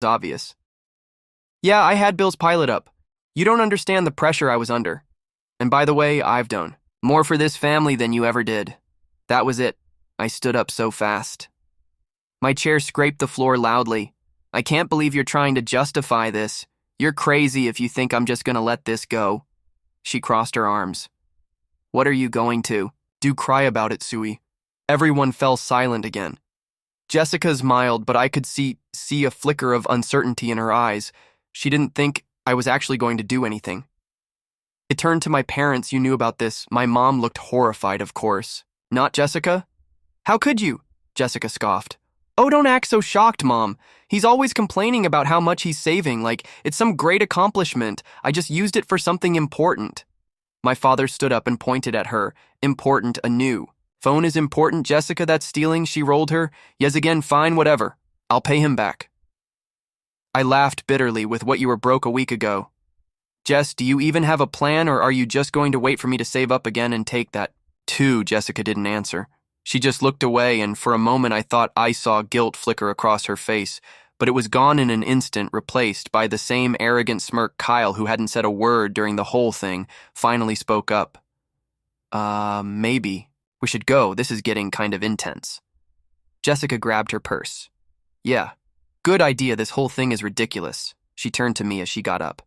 obvious. Yeah, I had bills pile it up. You don't understand the pressure I was under. And by the way, I've done more for this family than you ever did. That was it. I stood up so fast. My chair scraped the floor loudly. I can't believe you're trying to justify this. You're crazy if you think I'm just gonna let this go. She crossed her arms. What are you going to? Do cry about it, Sui. Everyone fell silent again. Jessica smiled, but I could see a flicker of uncertainty in her eyes. She didn't think I was actually going to do anything. It turned to my parents. You knew about this. My mom looked horrified, of course. Not Jessica? How could you? Jessica scoffed. Oh, don't act so shocked, Mom. He's always complaining about how much he's saving, like it's some great accomplishment. I just used it for something important. My father stood up and pointed at her. Important anew. Phone is important, Jessica, that's stealing, she rolled her. Yes again, fine, whatever. I'll pay him back. I laughed bitterly with what you were broke a week ago. Jess, do you even have a plan, or are you just going to wait for me to save up again and take that too? Jessica didn't answer. She just looked away, and for a moment I thought I saw guilt flicker across her face, but it was gone in an instant, replaced by the same arrogant smirk. Kyle, who hadn't said a word during the whole thing, finally spoke up. Maybe. We should go. This is getting kind of intense. Jessica grabbed her purse. Yeah, good idea. This whole thing is ridiculous. She turned to me as she got up.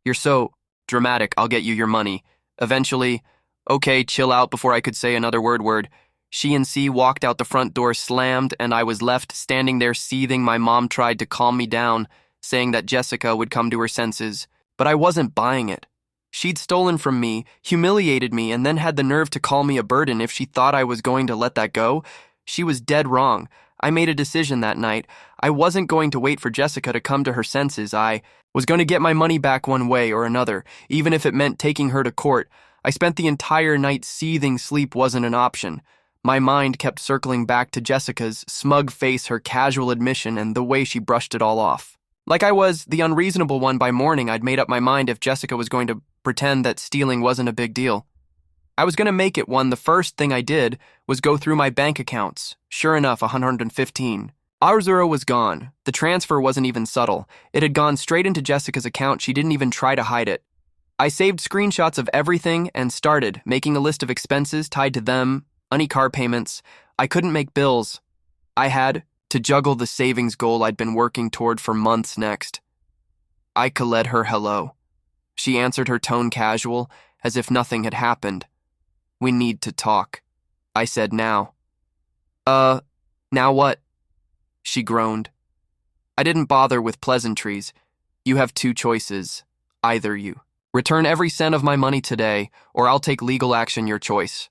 You're so dramatic. I'll get you your money. Eventually. Okay, chill out before I could say another word. She and C walked out, the front door slammed, and I was left standing there seething. My mom tried to calm me down, saying that Jessica would come to her senses, but I wasn't buying it. She'd stolen from me, humiliated me, and then had the nerve to call me a burden if she thought I was going to let that go. She was dead wrong. I made a decision that night. I wasn't going to wait for Jessica to come to her senses. I was going to get my money back one way or another, even if it meant taking her to court. I spent the entire night seething. Sleep wasn't an option. My mind kept circling back to Jessica's smug face, her casual admission, and the way she brushed it all off. Like I was the unreasonable one. By morning, I'd made up my mind if Jessica was going to pretend that stealing wasn't a big deal. I was going to make it one. The first thing I did was go through my bank accounts. Sure enough, 115. Our zero was gone. The transfer wasn't even subtle. It had gone straight into Jessica's account. She didn't even try to hide it. I saved screenshots of everything and started making a list of expenses tied to them, any car payments. I couldn't make bills. I had to juggle the savings goal I'd been working toward for months next. I called her hello. She answered, her tone casual, as if nothing had happened. We need to talk. I said, now. Now what? She groaned. I didn't bother with pleasantries. You have two choices. Either you return every cent of my money today, or I'll take legal action, your choice.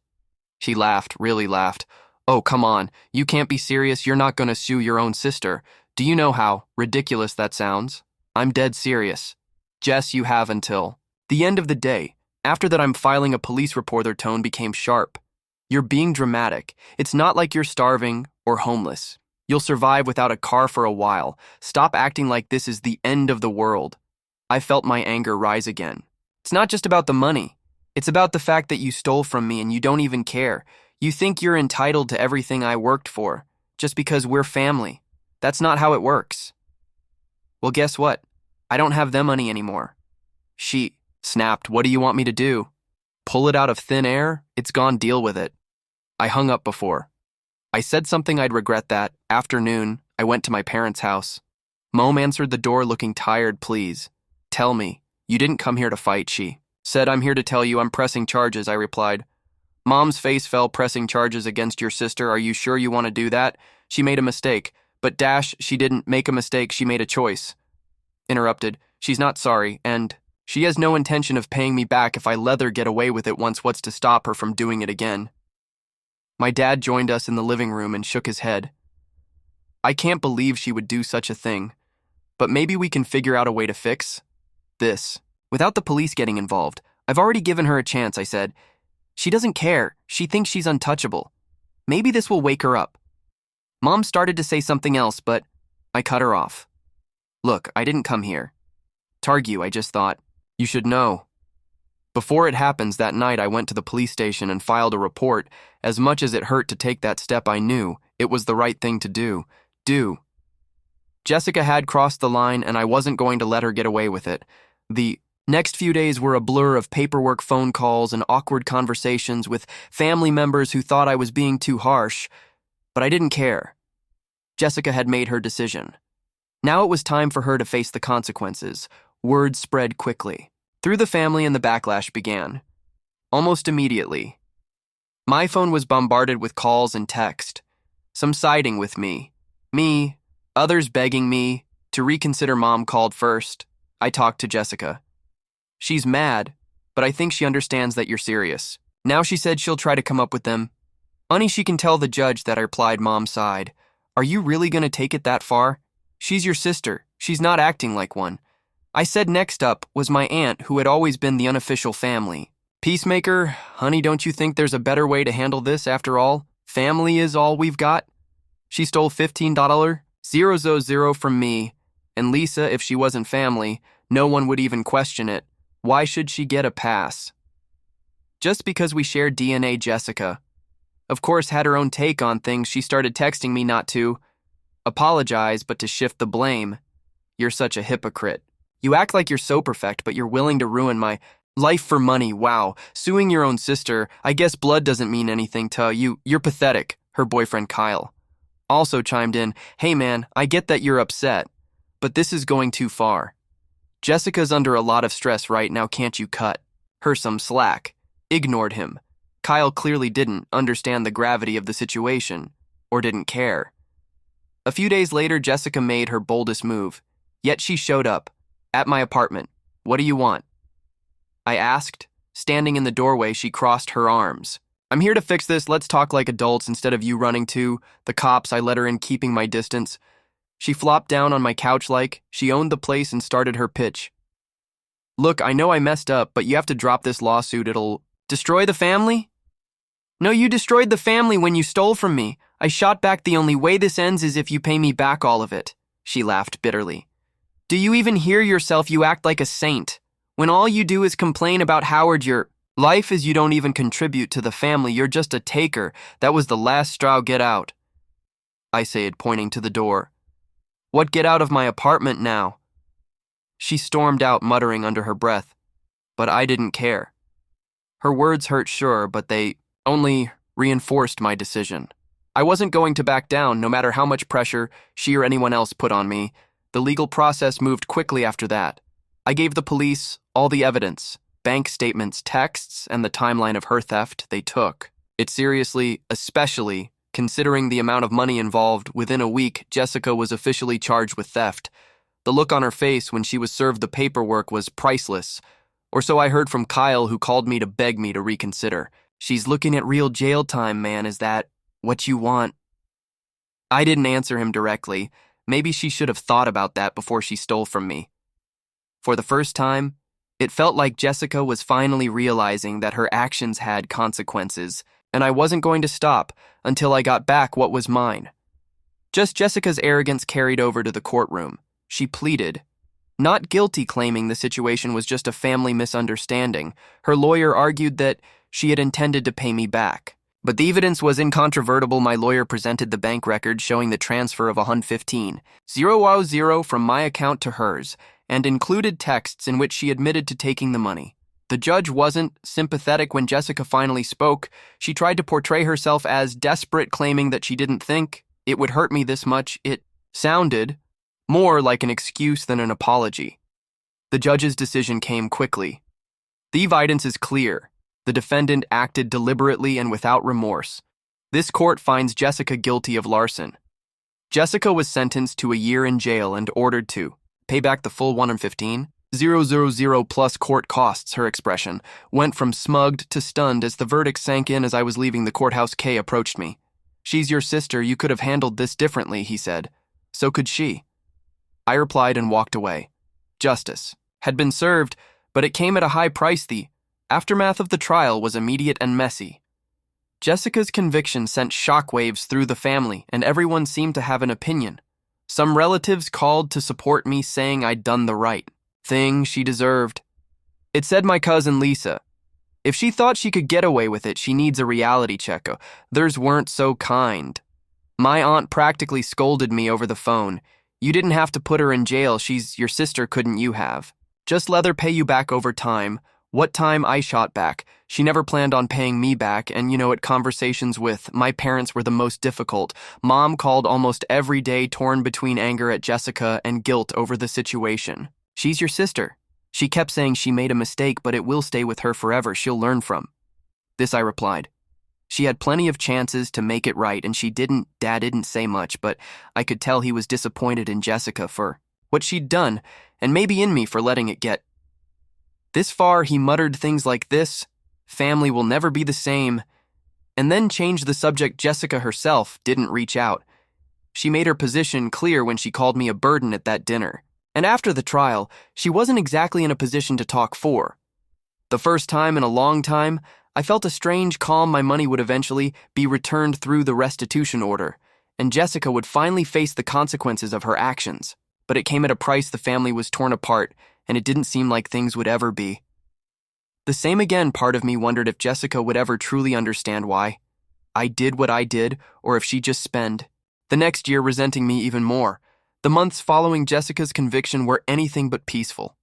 She laughed, really laughed. Oh, come on. You can't be serious. You're not going to sue your own sister. Do you know how ridiculous that sounds? I'm dead serious. Jess, you have until the end of the day. After that, I'm filing a police report. Her tone became sharp. You're being dramatic. It's not like you're starving or homeless. You'll survive without a car for a while. Stop acting like this is the end of the world. I felt my anger rise again. It's not just about the money. It's about the fact that you stole from me and you don't even care. You think you're entitled to everything I worked for, just because we're family. That's not how it works. Well, guess what? I don't have them money anymore. She snapped. What do you want me to do? Pull it out of thin air? It's gone. Deal with it. I hung up before. I said something I'd regret. That afternoon, I went to my parents' house. Mom answered the door looking tired. Please, tell me, you didn't come here to fight. She said, I'm here to tell you I'm pressing charges, I replied. Mom's face fell. Pressing charges against your sister? Are you sure you want to do that? She made a mistake. But she didn't make a mistake. She made a choice. Interrupted. She's not sorry, and she has no intention of paying me back if I let her get away with it once. What's to stop her from doing it again? My dad joined us in the living room and shook his head. I can't believe she would do such a thing, but maybe we can figure out a way to fix this without the police getting involved. I've already given her a chance, I said. She doesn't care. She thinks she's untouchable. Maybe this will wake her up. Mom started to say something else, but I cut her off. Look, I didn't come here to argue. I just thought you should know. Before it happens, that night I went to the police station and filed a report. As much as it hurt to take that step, I knew it was the right thing to do. Jessica had crossed the line, and I wasn't going to let her get away with it. The next few days were a blur of paperwork, phone calls, and awkward conversations with family members who thought I was being too harsh, but I didn't care. Jessica had made her decision. Now it was time for her to face the consequences. Word spread quickly. Through the family, and the backlash began. Almost immediately. My phone was bombarded with calls and text. Some siding with me, others begging me to reconsider. Mom called first. I talked to Jessica. She's mad, but I think she understands that you're serious. Now she said she'll try to come up with them. Honey, she can tell the judge that I replied. Mom sighed. Are you really going to take it that far? She's your sister. She's not acting like one. I said next up was my aunt, who had always been the unofficial family. Peacemaker, honey, don't you think there's a better way to handle this after all? Family is all we've got. She stole $15,000 from me, and Lisa, if she wasn't family, no one would even question it. Why should she get a pass? Just because we shared DNA. Jessica, of course, had her own take on things. She started texting me not to apologize, but to shift the blame. You're such a hypocrite. You act like you're so perfect, but you're willing to ruin my life for money. Wow, suing your own sister. I guess blood doesn't mean anything to you. You're pathetic. Her boyfriend Kyle also chimed in. Hey man, I get that you're upset, but this is going too far. Jessica's under a lot of stress right now. Can't you cut her some slack? Ignored him. Kyle clearly didn't understand the gravity of the situation, or didn't care. A few days later, Jessica made her boldest move, yet she showed up at my apartment. What do you want? I asked. Standing in the doorway, she crossed her arms. I'm here to fix this. Let's talk like adults instead of you running to the cops. I let her in, keeping my distance. She flopped down on my couch like she owned the place and started her pitch. Look, I know I messed up, but you have to drop this lawsuit. It'll destroy the family? No, you destroyed the family when you stole from me. I shot back. The only way this ends is if you pay me back all of it. She laughed bitterly. Do you even hear yourself? You act like a saint. When all you do is complain about Howard, your life is you don't even contribute to the family. You're just a taker. That was the last straw. Get out, I said, pointing to the door. What, get out of my apartment now? She stormed out, muttering under her breath. But I didn't care. Her words hurt, sure, but they only reinforced my decision. I wasn't going to back down, no matter how much pressure she or anyone else put on me. The legal process moved quickly after that. I gave the police all the evidence, bank statements, texts, and the timeline of her theft. They took it seriously, especially considering the amount of money involved. Within a week, Jessica was officially charged with theft. The look on her face when she was served the paperwork was priceless. Or so I heard from Kyle, who called me to beg me to reconsider. She's looking at real jail time, man. Is that what you want? I didn't answer him directly. Maybe she should have thought about that before she stole from me. For the first time, it felt like Jessica was finally realizing that her actions had consequences, and I wasn't going to stop until I got back what was mine. Just Jessica's arrogance carried over to the courtroom. She pleaded not guilty, claiming the situation was just a family misunderstanding. Her lawyer argued that she had intended to pay me back. But the evidence was incontrovertible. My lawyer presented the bank record showing the transfer of $115,000 from my account to hers, and included texts in which she admitted to taking the money. The judge wasn't sympathetic when Jessica finally spoke. She tried to portray herself as desperate, claiming that she didn't think it would hurt me this much. It sounded more like an excuse than an apology. The judge's decision came quickly. The evidence is clear. The defendant acted deliberately and without remorse. This court finds Jessica guilty of larceny. Jessica was sentenced to a year in jail and ordered to pay back the full $115,000 plus court costs. Her expression went from smugged to stunned as the verdict sank in. As I was leaving the courthouse, Kay approached me. She's your sister. You could have handled this differently, he said. So could she. I replied and walked away. Justice had been served, but it came at a high price. The aftermath of the trial was immediate and messy. Jessica's conviction sent shockwaves through the family, and everyone seemed to have an opinion. Some relatives called to support me, saying I'd done the right thing. She deserved. It said my cousin Lisa. If she thought she could get away with it, she needs a reality check. Theirs weren't so kind. My aunt practically scolded me over the phone. You didn't have to put her in jail. She's your sister, couldn't you have? Just let her pay you back over time. What time I shot back. She never planned on paying me back, and at conversations with my parents were the most difficult. Mom called almost every day, torn between anger at Jessica and guilt over the situation. She's your sister. She kept saying she made a mistake, but it will stay with her forever. She'll learn from. This I replied. She had plenty of chances to make it right, and she didn't. Dad didn't say much, but I could tell he was disappointed in Jessica for what she'd done, and maybe in me for letting it get this far. He muttered things like this: family will never be the same, and then changed the subject. Jessica herself didn't reach out. She made her position clear when she called me a burden at that dinner. And after the trial, she wasn't exactly in a position to talk for. The first time in a long time, I felt a strange calm. My money would eventually be returned through the restitution order, and Jessica would finally face the consequences of her actions. But it came at a price. The family was torn apart, and it didn't seem like things would ever be the same again. Part of me wondered if Jessica would ever truly understand why I did what I did, or if she'd just spend the next year resenting me even more. The months following Jessica's conviction were anything but peaceful.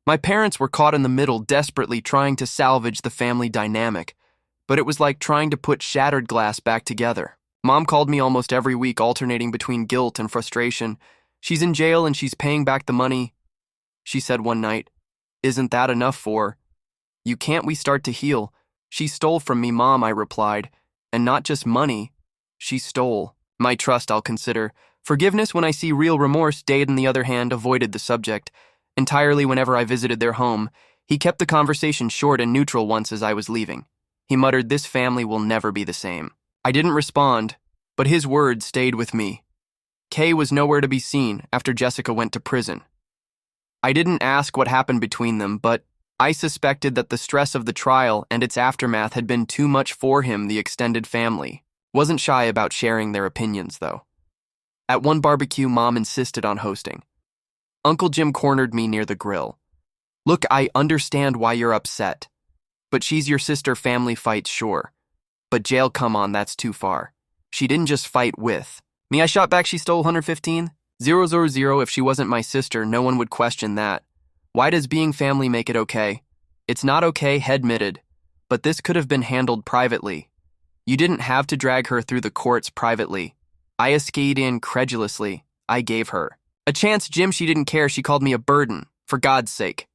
My parents were caught in the middle, desperately trying to salvage the family dynamic, but it was like trying to put shattered glass back together. Mom called me almost every week, alternating between guilt and frustration. She's in jail and she's paying back the money. She said one night, "Isn't that enough for you? Can't we start to heal?" "She stole from me, Mom," I replied. "And not just money. She stole my trust. I'll consider forgiveness when I see real remorse." Dade, on the other hand, avoided the subject entirely whenever I visited their home. He kept the conversation short and neutral. Once, as I was leaving, he muttered, "This family will never be the same." I didn't respond, but his words stayed with me. Kay was nowhere to be seen after Jessica went to prison. I didn't ask what happened between them, but I suspected that the stress of the trial and its aftermath had been too much for him. The extended family wasn't shy about sharing their opinions, though. At one barbecue Mom insisted on hosting, Uncle Jim cornered me near the grill. "Look, I understand why you're upset, but she's your sister. Family fights, sure. But jail, come on, that's too far. She didn't just fight with me." I shot back, "She stole 115,000. If she wasn't my sister, no one would question that. Why does being family make it okay?" "It's not okay," he admitted, "but this could have been handled privately. You didn't have to drag her through the courts privately." I escaped incredulously. "I gave her a chance, Jim. She didn't care. She called me a burden. For God's sake."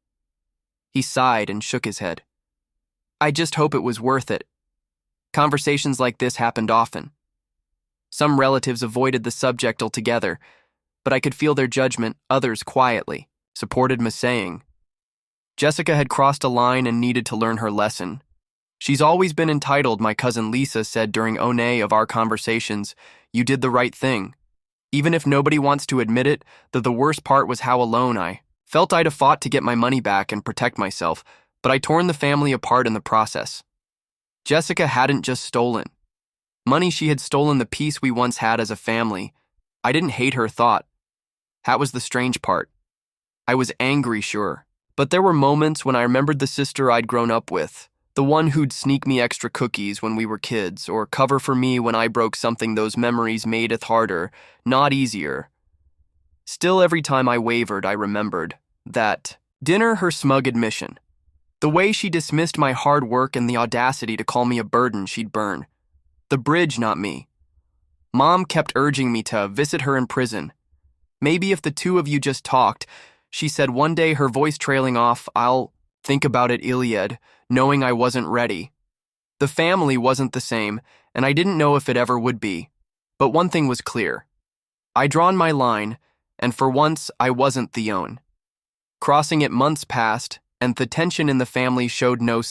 He sighed and shook his head. "I just hope it was worth it." Conversations like this happened often. Some relatives avoided the subject altogether, but I could feel their judgment. Others quietly supported me, saying Jessica had crossed a line and needed to learn her lesson. "She's always been entitled," my cousin Lisa said during one of our conversations. "You did the right thing. Even if nobody wants to admit it, the worst part was how alone I felt. I'd have fought to get my money back and protect myself, but I torn the family apart in the process." Jessica hadn't just stolen money, she had stolen the peace we once had as a family. I didn't hate her, thought. That was the strange part. I was angry, sure, but there were moments when I remembered the sister I'd grown up with, the one who'd sneak me extra cookies when we were kids, or cover for me when I broke something. Those memories made it harder, not easier. Still, every time I wavered, I remembered that dinner, her smug admission, the way she dismissed my hard work, and the audacity to call me a burden she'd burn the bridge, not me. Mom kept urging me to visit her in prison. "Maybe if the two of you just talked," she said one day, her voice trailing off. "I'll think about it," Iliad, knowing I wasn't ready. The family wasn't the same, and I didn't know if it ever would be. But one thing was clear. I'd drawn my line, and for once I wasn't the own. Crossing it, months passed, and the tension in the family showed no